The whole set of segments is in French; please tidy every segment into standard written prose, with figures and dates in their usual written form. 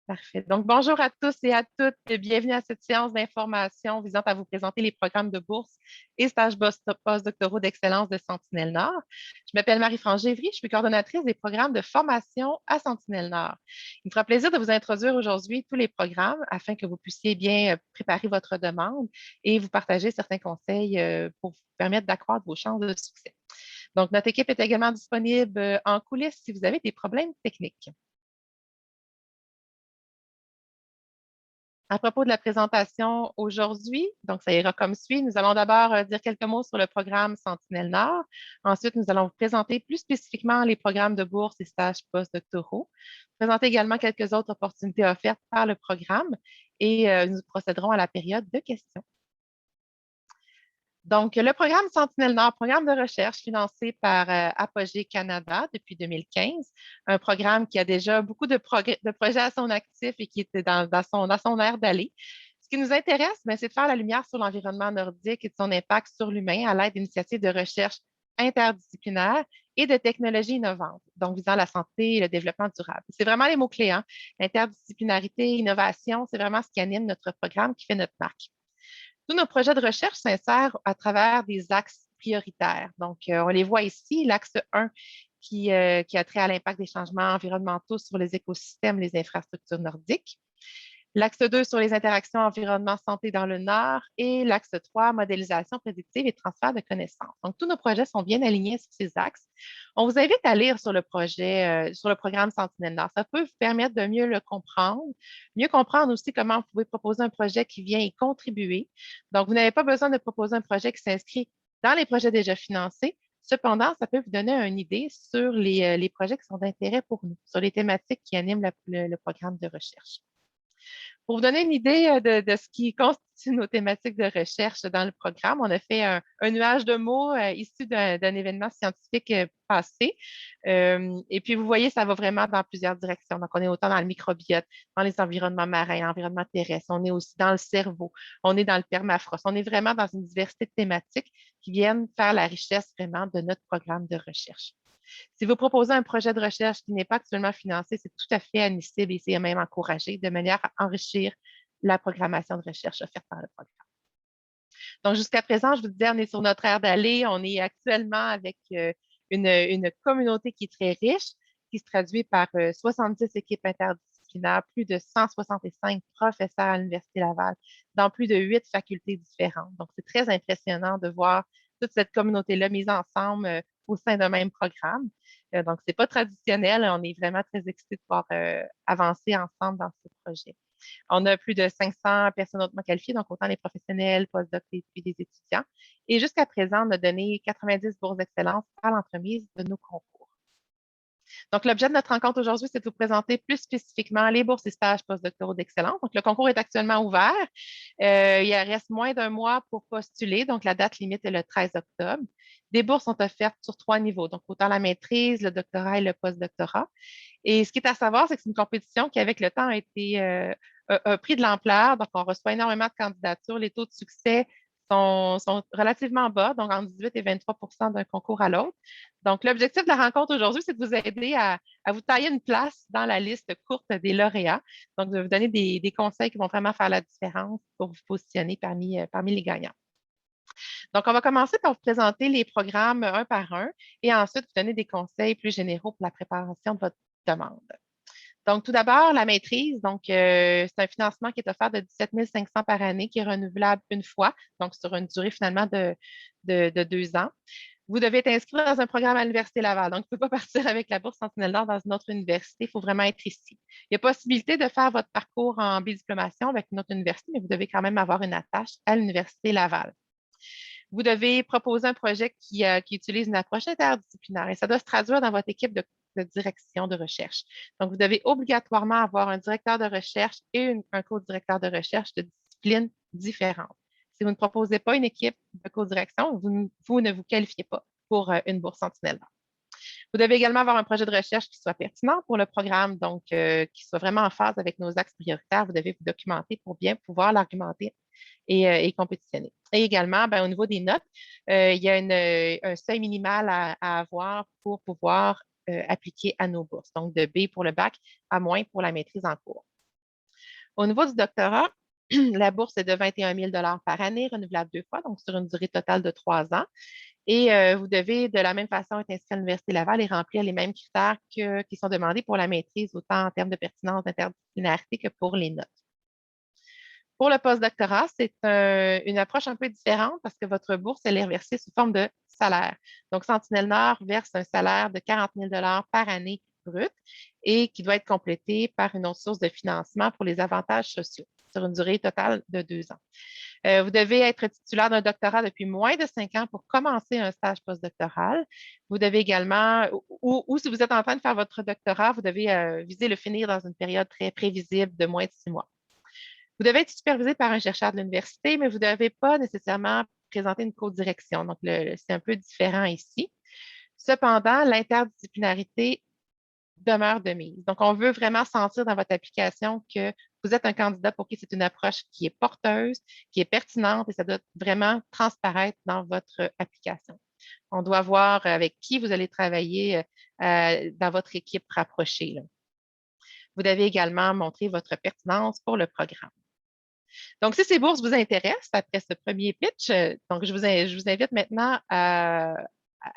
Parfait. Donc, bonjour à tous et à toutes. Bienvenue à cette séance d'information visant à vous présenter les programmes de bourse et stages postdoctoraux d'excellence de Sentinelle-Nord. Je m'appelle Marie-France Gévry, je suis coordonnatrice des programmes de formation à Sentinelle-Nord. Il me fera plaisir de vous introduire aujourd'hui tous les programmes afin que vous puissiez bien préparer votre demande et vous partager certains conseils pour vous permettre d'accroître vos chances de succès. Donc, notre équipe est également disponible en coulisses si vous avez des problèmes techniques. À propos de la présentation aujourd'hui, donc ça ira comme suit. Nous allons d'abord dire quelques mots sur le programme Sentinelle-Nord. Ensuite, nous allons vous présenter plus spécifiquement les programmes de bourse et stages postdoctoraux, présenter également quelques autres opportunités offertes par le programme et nous procéderons à la période de questions. Donc, le programme Sentinelle-Nord, programme de recherche financé par Apogée Canada depuis 2015, un programme qui a déjà beaucoup de projets à son actif et qui était dans son aire d'aller. Ce qui nous intéresse, c'est de faire la lumière sur l'environnement nordique et de son impact sur l'humain à l'aide d'initiatives de recherche interdisciplinaires et de technologies innovantes, donc visant la santé et le développement durable. C'est vraiment les mots-clés, hein? Interdisciplinarité, innovation, c'est vraiment ce qui anime notre programme, qui fait notre marque. Tous nos projets de recherche s'insèrent à travers des axes prioritaires. Donc, on les voit ici. L'axe 1 qui a trait à l'impact des changements environnementaux sur les écosystèmes, les infrastructures nordiques. L'axe 2 sur les interactions environnement-santé dans le Nord et l'axe 3, modélisation prédictive et transfert de connaissances. Donc, tous nos projets sont bien alignés sur ces axes. On vous invite à lire sur le projet, sur le programme Sentinelle-Nord. Ça peut vous permettre de mieux comprendre aussi comment vous pouvez proposer un projet qui vient y contribuer. Donc, vous n'avez pas besoin de proposer un projet qui s'inscrit dans les projets déjà financés. Cependant, ça peut vous donner une idée sur les projets qui sont d'intérêt pour nous, sur les thématiques qui animent le programme de recherche. Pour vous donner une idée de ce qui constitue nos thématiques de recherche dans le programme, on a fait un nuage de mots issus d'un événement scientifique passé. Et puis, vous voyez, ça va vraiment dans plusieurs directions. Donc, on est autant dans le microbiote, dans les environnements marins, environnement terrestre. On est aussi dans le cerveau. On est dans le permafrost. On est vraiment dans une diversité de thématiques qui viennent faire la richesse vraiment de notre programme de recherche. Si vous proposez un projet de recherche qui n'est pas actuellement financé, c'est tout à fait admissible et c'est même encouragé de manière à enrichir la programmation de recherche offerte par le programme. Donc, jusqu'à présent, je vous disais, on est sur notre aire d'aller. On est actuellement avec une communauté qui est très riche, qui se traduit par 70 équipes interdisciplinaires, plus de 165 professeurs à l'Université Laval, dans plus de 8 facultés différentes. Donc, c'est très impressionnant de voir toute cette communauté-là mise ensemble au sein d'un même programme. Donc, ce n'est pas traditionnel. On est vraiment très excités de pouvoir avancer ensemble dans ce projet. On a plus de 500 personnes hautement qualifiées, donc autant les professionnels, postdocs et puis des étudiants. Et jusqu'à présent, on a donné 90 bourses d'excellence à l'entremise de nos concours. Donc, l'objet de notre rencontre aujourd'hui, c'est de vous présenter plus spécifiquement les bourses et stages postdoctoraux d'excellence. Donc, le concours est actuellement ouvert. Il reste moins d'un mois pour postuler. Donc, la date limite est le 13 octobre. Des bourses sont offertes sur 3 niveaux, donc autant la maîtrise, le doctorat et le postdoctorat. Et ce qui est à savoir, c'est que c'est une compétition qui, avec le temps, a pris de l'ampleur. Donc, on reçoit énormément de candidatures. Les taux de succès sont relativement bas, donc entre 18 et 23 d'un concours à l'autre. Donc, l'objectif de la rencontre aujourd'hui, c'est de vous aider à vous tailler une place dans la liste courte des lauréats. Donc, de vous donner des conseils qui vont vraiment faire la différence pour vous positionner parmi les gagnants. Donc, on va commencer par vous présenter les programmes un par un et ensuite vous donner des conseils plus généraux pour la préparation de votre demande. Donc, tout d'abord, la maîtrise. Donc, c'est un financement qui est offert de 17 500 par année, qui est renouvelable une fois, donc sur une durée finalement de 2 ans. Vous devez être inscrit dans un programme à l'Université Laval. Donc, vous ne pouvez pas partir avec la bourse Sentinelle-Nord dans une autre université. Il faut vraiment être ici. Il y a possibilité de faire votre parcours en bidiplomation avec une autre université, mais vous devez quand même avoir une attache à l'Université Laval. Vous devez proposer un projet qui utilise une approche interdisciplinaire et ça doit se traduire dans votre équipe de direction de recherche. Donc, vous devez obligatoirement avoir un directeur de recherche et un co-directeur de recherche de disciplines différentes. Si vous ne proposez pas une équipe de co-direction, vous ne vous qualifiez pas pour une bourse Sentinelle. Vous devez également avoir un projet de recherche qui soit pertinent pour le programme, donc qui soit vraiment en phase avec nos axes prioritaires. Vous devez vous documenter pour bien pouvoir l'argumenter et compétitionner. Et également, au niveau des notes, il y a un seuil minimal à avoir pour pouvoir appliquer à nos bourses. Donc, de B pour le bac à moins pour la maîtrise en cours. Au niveau du doctorat, la bourse est de 21 000 par année, renouvelable 2 fois, donc sur une durée totale de 3 ans. Et vous devez de la même façon être inscrit à l'Université Laval et remplir les mêmes critères qui sont demandés pour la maîtrise, autant en termes de pertinence, d'interdisciplinarité que pour les notes. Pour le postdoctorat, c'est une approche un peu différente parce que votre bourse, elle est reversée sous forme de salaire. Donc, Sentinelle-Nord verse un salaire de 40 000 par année brut et qui doit être complété par une autre source de financement pour les avantages sociaux sur une durée totale de 2 ans. Vous devez être titulaire d'un doctorat depuis moins de 5 ans pour commencer un stage postdoctoral. Vous devez également, ou si vous êtes en train de faire votre doctorat, vous devez viser le finir dans une période très prévisible de moins de 6 mois. Vous devez être supervisé par un chercheur de l'université, mais vous ne devez pas nécessairement présenter une co-direction. Donc, c'est un peu différent ici. Cependant, l'interdisciplinarité demeure de mise. Donc, on veut vraiment sentir dans votre application que vous êtes un candidat pour qui c'est une approche qui est porteuse, qui est pertinente et ça doit vraiment transparaître dans votre application. On doit voir avec qui vous allez travailler dans votre équipe rapprochée, là. Vous devez également montrer votre pertinence pour le programme. Donc, si ces bourses vous intéressent après ce premier pitch, donc je vous invite maintenant à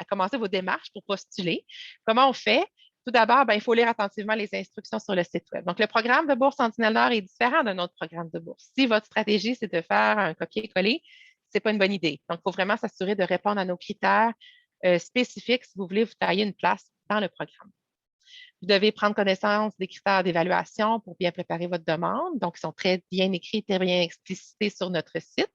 commencer vos démarches pour postuler. Comment on fait? Tout d'abord, il faut lire attentivement les instructions sur le site Web. Donc, le programme de bourse Sentinelle-Nord est différent d'un autre programme de bourse. Si votre stratégie, c'est de faire un copier-coller, ce n'est pas une bonne idée. Donc, il faut vraiment s'assurer de répondre à nos critères spécifiques si vous voulez vous tailler une place dans le programme. Vous devez prendre connaissance des critères d'évaluation pour bien préparer votre demande. Donc, ils sont très bien écrits, très bien explicités sur notre site.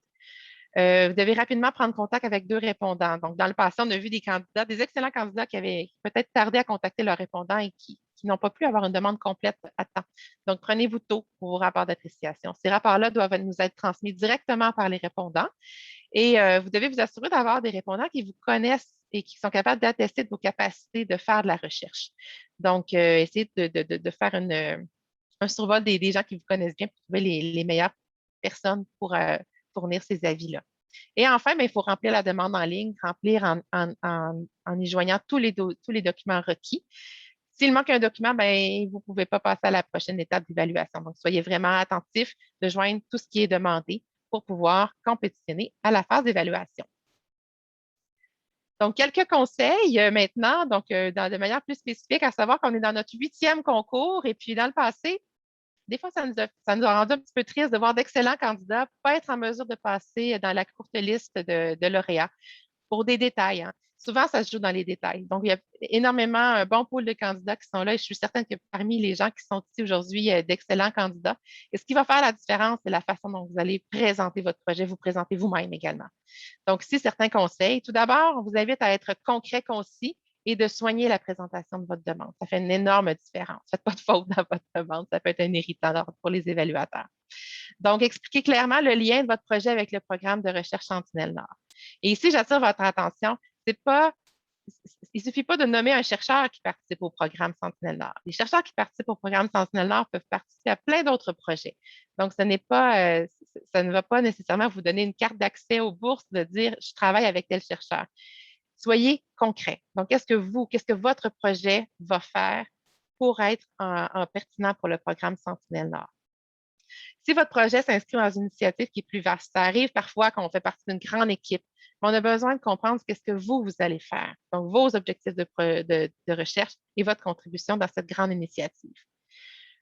Vous devez rapidement prendre contact avec 2 répondants. Donc, dans le passé, on a vu des candidats, des excellents candidats qui avaient peut-être tardé à contacter leurs répondants et qui n'ont pas pu avoir une demande complète à temps. Donc, prenez-vous tôt pour vos rapports d'appréciation. Ces rapports-là doivent nous être transmis directement par les répondants et vous devez vous assurer d'avoir des répondants qui vous connaissent et qui sont capables d'attester de vos capacités de faire de la recherche. Donc, essayez de faire un survol des gens qui vous connaissent bien pour trouver les meilleures personnes pour fournir ces avis-là. Et enfin, il faut remplir la demande en ligne, remplir en y joignant tous les documents requis. S'il manque un document, vous ne pouvez pas passer à la prochaine étape d'évaluation. Donc, soyez vraiment attentifs de joindre tout ce qui est demandé pour pouvoir compétitionner à la phase d'évaluation. Donc, quelques conseils maintenant, donc de manière plus spécifique, à savoir qu'on est dans notre 8e concours et puis dans le passé, des fois, ça nous a rendu un petit peu triste de voir d'excellents candidats pas être en mesure de passer dans la courte liste de lauréats pour des détails, hein. Souvent, ça se joue dans les détails. Donc, il y a énormément un bon pool de candidats qui sont là et je suis certaine que parmi les gens qui sont ici aujourd'hui, il y a d'excellents candidats. Et ce qui va faire la différence, c'est la façon dont vous allez présenter votre projet, vous présenter vous-même également. Donc, ici, certains conseils. Tout d'abord, on vous invite à être concret, concis et de soigner la présentation de votre demande. Ça fait une énorme différence. Faites pas de faute dans votre demande. Ça peut être un irritant pour les évaluateurs. Donc, expliquez clairement le lien de votre projet avec le programme de recherche Sentinelle-Nord. Et ici, j'attire votre attention. Il ne suffit pas de nommer un chercheur qui participe au programme Sentinelle-Nord. Les chercheurs qui participent au programme Sentinelle-Nord peuvent participer à plein d'autres projets. Donc, ça ne va pas nécessairement vous donner une carte d'accès aux bourses de dire je travaille avec tel chercheur. Soyez concret. Donc, qu'est-ce que votre projet va faire pour être pertinent pour le programme Sentinelle-Nord? Si votre projet s'inscrit dans une initiative qui est plus vaste, ça arrive parfois qu'on fait partie d'une grande équipe, mais on a besoin de comprendre qu'est-ce que vous allez faire. Donc, vos objectifs de recherche et votre contribution dans cette grande initiative.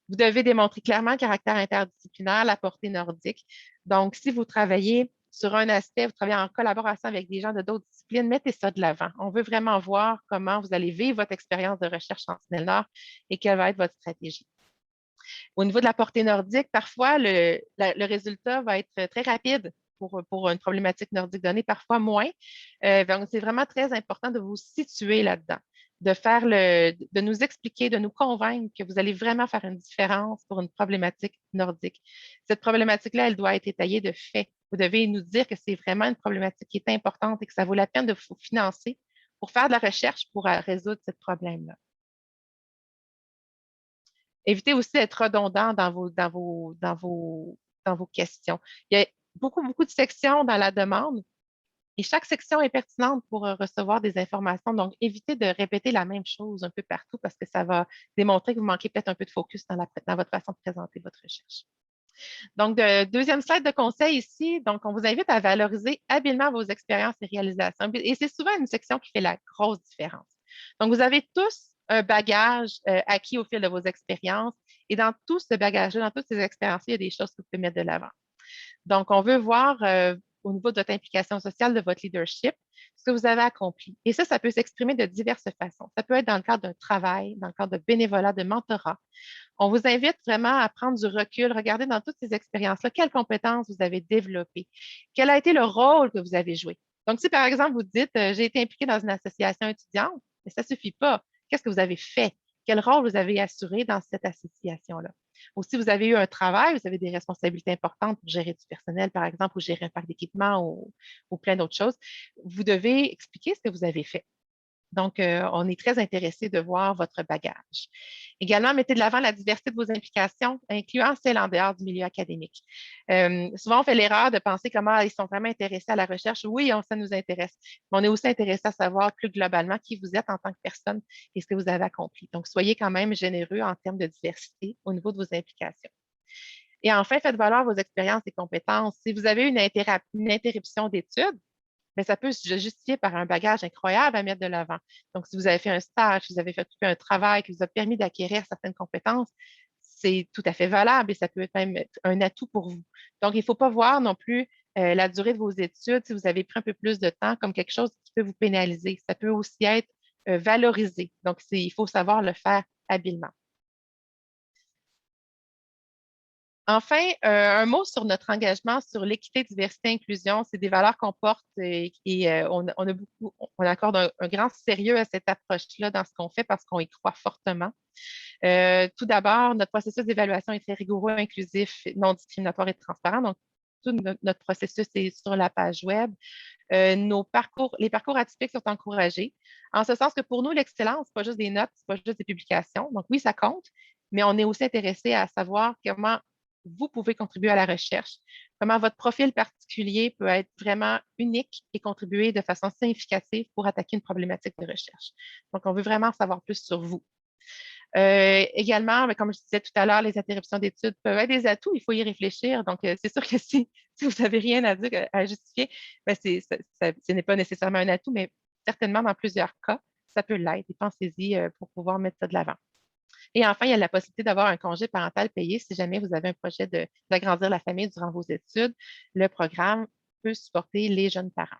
Vous devez démontrer clairement le caractère interdisciplinaire, la portée nordique. Donc, si vous travaillez sur un aspect, vous travaillez en collaboration avec des gens de d'autres disciplines, mettez ça de l'avant. On veut vraiment voir comment vous allez vivre votre expérience de recherche en Sentinelle-Nord et quelle va être votre stratégie. Au niveau de la portée nordique, parfois, le résultat va être très rapide pour une problématique nordique donnée, parfois moins. Donc, c'est vraiment très important de vous situer là-dedans, de nous expliquer, de nous convaincre que vous allez vraiment faire une différence pour une problématique nordique. Cette problématique-là, elle doit être étayée de fait. Vous devez nous dire que c'est vraiment une problématique qui est importante et que ça vaut la peine de vous financer pour faire de la recherche pour résoudre ce problème-là. Évitez aussi d'être redondant dans vos questions. Il y a beaucoup de sections dans la demande et chaque section est pertinente pour recevoir des informations. Donc, évitez de répéter la même chose un peu partout parce que ça va démontrer que vous manquez peut-être un peu de focus dans votre façon de présenter votre recherche. Donc, deuxième slide de conseil ici. Donc, on vous invite à valoriser habilement vos expériences et réalisations. Et c'est souvent une section qui fait la grosse différence. Donc, vous avez tous un bagage acquis au fil de vos expériences. Et dans tout ce bagage-là, dans toutes ces expériences, il y a des choses que vous pouvez mettre de l'avant. Donc, on veut voir au niveau de votre implication sociale, de votre leadership, ce que vous avez accompli. Et ça peut s'exprimer de diverses façons. Ça peut être dans le cadre d'un travail, dans le cadre de bénévolat, de mentorat. On vous invite vraiment à prendre du recul, regarder dans toutes ces expériences-là, quelles compétences vous avez développées, quel a été le rôle que vous avez joué. Donc, si par exemple vous dites, j'ai été impliqué dans une association étudiante, mais ça ne suffit pas. Qu'est-ce que vous avez fait? Quel rôle vous avez assuré dans cette association-là? Ou si vous avez eu un travail, vous avez des responsabilités importantes pour gérer du personnel, par exemple, ou gérer un parc d'équipement ou plein d'autres choses, vous devez expliquer ce que vous avez fait. Donc, on est très intéressé de voir votre bagage. Également, mettez de l'avant la diversité de vos implications, incluant celles en dehors du milieu académique. Souvent, on fait l'erreur de penser comment ils sont vraiment intéressés à la recherche. Oui, ça nous intéresse, mais on est aussi intéressé à savoir plus globalement qui vous êtes en tant que personne et ce que vous avez accompli. Donc, soyez quand même généreux en termes de diversité au niveau de vos implications. Et enfin, faites valoir vos expériences et compétences. Si vous avez une interruption d'études, mais ça peut se justifier par un bagage incroyable à mettre de l'avant. Donc, si vous avez fait un stage, si vous avez fait un travail qui vous a permis d'acquérir certaines compétences, c'est tout à fait valable et ça peut être même un atout pour vous. Donc, il ne faut pas voir non plus la durée de vos études, si vous avez pris un peu plus de temps, comme quelque chose qui peut vous pénaliser. Ça peut aussi être valorisé. Donc, il faut savoir le faire habilement. Enfin, un mot sur notre engagement sur l'équité, diversité, inclusion. C'est des valeurs qu'on porte et on accorde un grand sérieux à cette approche-là dans ce qu'on fait parce qu'on y croit fortement. Tout d'abord, notre processus d'évaluation est très rigoureux, inclusif, non discriminatoire et transparent. Donc, tout notre processus est sur la page web. Les parcours atypiques sont encouragés, en ce sens que pour nous, l'excellence, ce n'est pas juste des notes, ce n'est pas juste des publications. Donc oui, ça compte, mais on est aussi intéressé à savoir comment vous pouvez contribuer à la recherche, comment votre profil particulier peut être vraiment unique et contribuer de façon significative pour attaquer une problématique de recherche. Donc, on veut vraiment savoir plus sur vous. Également, comme je disais tout à l'heure, les interruptions d'études peuvent être des atouts, il faut y réfléchir. Donc, c'est sûr que si vous n'avez rien à dire, à justifier, ben ce n'est pas nécessairement un atout, mais certainement dans plusieurs cas, ça peut l'être. Et pensez-y pour pouvoir mettre ça de l'avant. Et enfin, il y a la possibilité d'avoir un congé parental payé si jamais vous avez un projet d'agrandir la famille durant vos études. Le programme peut supporter les jeunes parents.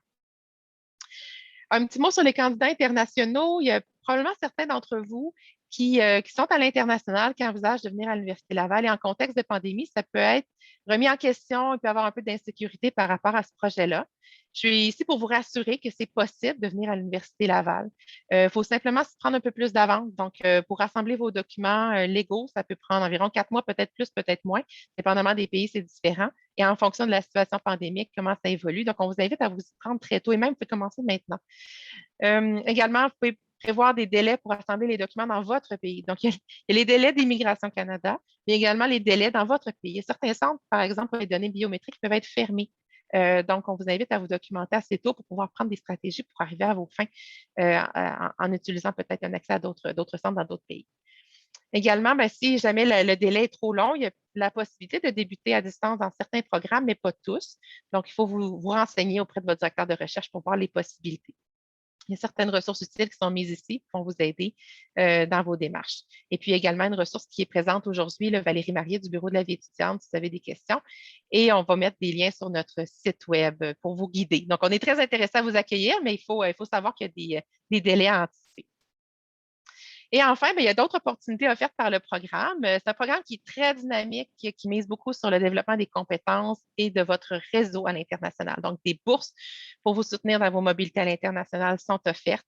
Un petit mot sur les candidats internationaux. Il y a probablement certains d'entre vous qui sont à l'international, qui envisagent de venir à l'Université Laval. Et en contexte de pandémie, ça peut être remis en question. Il peut y avoir un peu d'insécurité par rapport à ce projet-là. Je suis ici pour vous rassurer que c'est possible de venir à l'Université Laval. Il faut simplement se prendre un peu plus d'avance. Donc, pour rassembler vos documents légaux, ça peut prendre environ 4 mois, peut-être plus, peut-être moins. Dépendamment des pays, c'est différent. Et en fonction de la situation pandémique, comment ça évolue. Donc, on vous invite à vous y prendre très tôt et même, vous pouvez commencer maintenant. Également, vous pouvez prévoir des délais pour assembler les documents dans votre pays. Donc, il y a les délais d'Immigration Canada, mais également les délais dans votre pays. Il y a certains centres, par exemple, pour les données biométriques, peuvent être fermés. Donc, on vous invite à vous documenter assez tôt pour pouvoir prendre des stratégies pour arriver à vos fins en utilisant peut-être un accès à d'autres centres dans d'autres pays. Également, ben, si jamais le délai est trop long, il y a la possibilité de débuter à distance dans certains programmes, mais pas tous. Donc, il faut vous renseigner auprès de votre directeur de recherche pour voir les possibilités. Il y a certaines ressources utiles qui sont mises ici qui vont vous aider dans vos démarches. Et puis également une ressource qui est présente aujourd'hui, Valérie Marié du Bureau de la vie étudiante, si vous avez des questions. Et on va mettre des liens sur notre site web pour vous guider. Donc, on est très intéressé à vous accueillir, mais il faut savoir qu'il y a des délais à anticiper. Et enfin, il y a d'autres opportunités offertes par le programme. C'est un programme qui est très dynamique, qui mise beaucoup sur le développement des compétences et de votre réseau à l'international. Donc, des bourses pour vous soutenir dans vos mobilités à l'international sont offertes.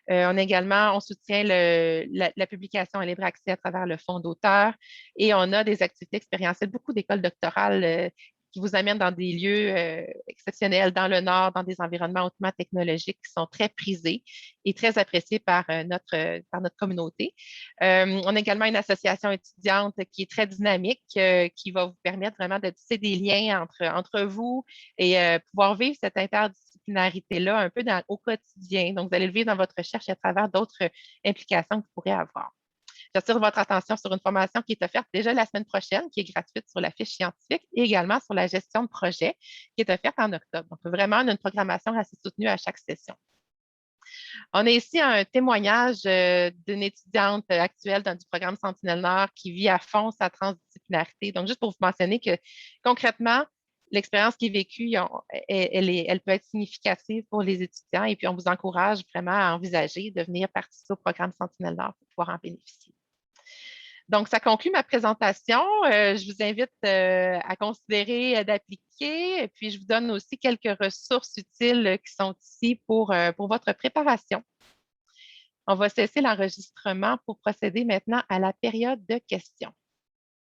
On soutient la publication à libre accès à travers le fonds d'auteur et on a des activités expérientielles, beaucoup d'écoles doctorales qui vous amènent dans des lieux exceptionnels dans le Nord, dans des environnements hautement technologiques qui sont très prisés et très appréciés par notre communauté. On a également une association étudiante qui est très dynamique, qui va vous permettre vraiment de tisser des liens entre vous et pouvoir vivre cette interdisciplinarité-là un peu au quotidien. Donc, vous allez le vivre dans votre recherche et à travers d'autres implications que vous pourrez avoir. J'attire votre attention sur une formation qui est offerte déjà la semaine prochaine, qui est gratuite sur la fiche scientifique et également sur la gestion de projet, qui est offerte en octobre. Donc, vraiment, on a une programmation assez soutenue à chaque session. On a ici un témoignage d'une étudiante actuelle du programme Sentinelle-Nord qui vit à fond sa transdisciplinarité. Donc, juste pour vous mentionner que concrètement, l'expérience qui est vécue, elle peut être significative pour les étudiants et puis on vous encourage vraiment à envisager de venir participer au programme Sentinelle-Nord pour pouvoir en bénéficier. Donc, ça conclut ma présentation. Je vous invite à considérer d'appliquer et puis je vous donne aussi quelques ressources utiles qui sont ici pour votre préparation. On va cesser l'enregistrement pour procéder maintenant à la période de questions.